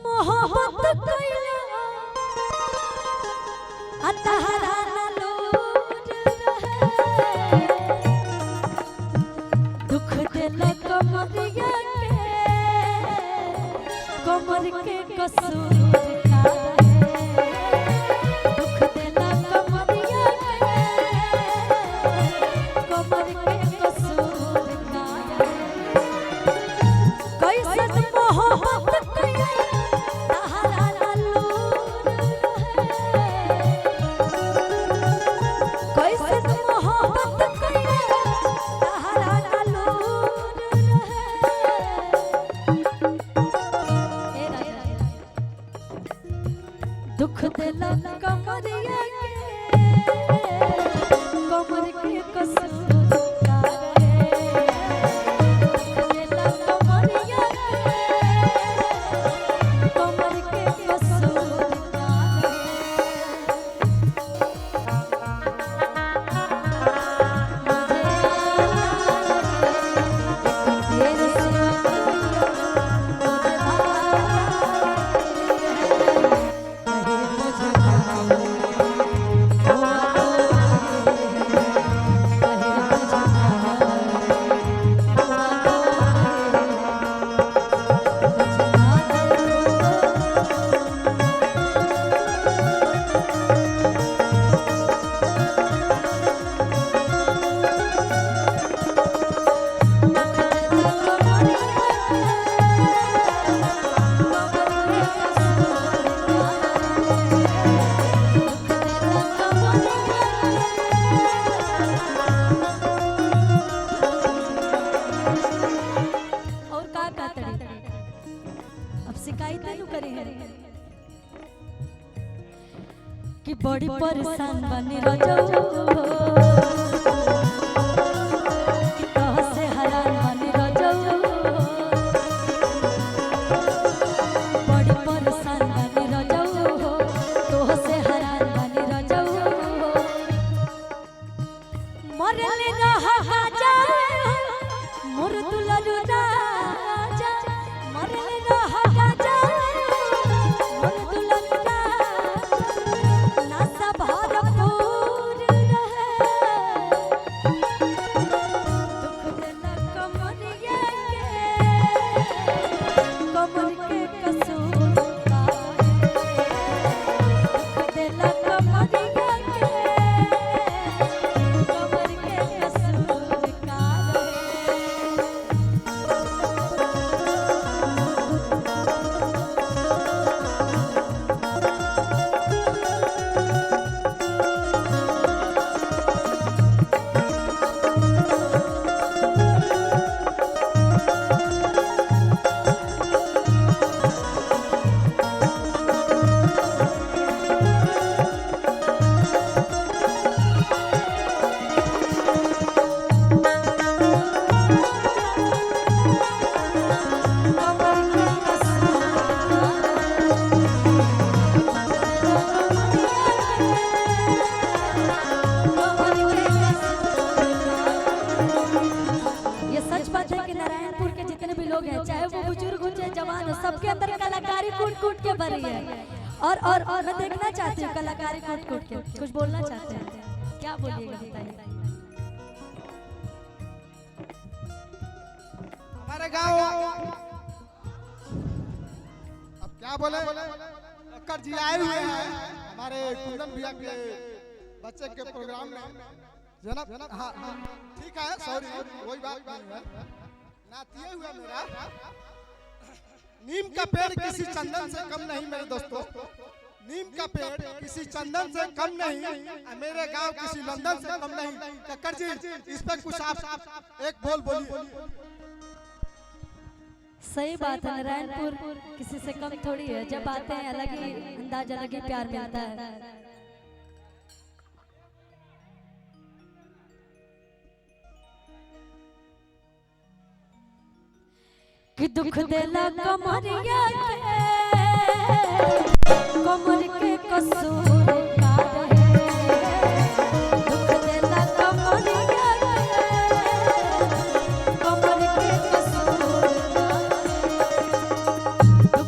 मोहब्बत कइला अतहरा ना लोड रहे दुख देला कमरिया के कमर के कसूर का रहे दुख देला कमरिया के कमर के कसूर का रहे कैसन मोहब्बत कइला तहरा ना लोड रहे कैसन मोहब्बत कइला तहरा ना लोड रहे दुख देला कमरिया के कमर के कसूर का रहे दुख देला कमरिया के कमर के कसूर का शिकायत नहीं करे कि बड़ी परेशान बनी रजऊ कि तह से हरान बनी रजऊ बड़ी परेशान बनी रजऊ तोह से हरान बनी रजऊ मरले रहा जा मोर दुलरू राजा मरले रहा चाहे वो बुजुर्ग हो चाहे जवान हो सबके अंदर कलाकारी कूट कूट के भरी है और मैं देखना चाहती हूँ कलाकारी कूट कूट के कुछ बोलना चाहते हैं क्या बोलिएगा बताइए हमारे गांव अब क्या बोले लक्कर जी आए हुए हैं हमारे कुंदन भैया के बच्चे के प्रोग्राम में जनाब हाँ ठीक है सॉरी वही बात नहीं है नातिए हुआ मेरा नीम का पेड़ किसी चंदन से कम नहीं मेरे दोस्तों नीम का पेड़ किसी चंदन से कम नहीं मेरे गांव किसी लंदन से कम नहीं लक्कर जी इस पे कुछ आप एक बोल बोलिए सही बात है नारायणपुर किसी से कम थोड़ी है जब आते हैं अलग ही अंदाज अलग ही प्यार मिलता है कि दुख देला कमरिया के कमर के कसूर का रहे दुख देला कमरिया के कमर के कसूर का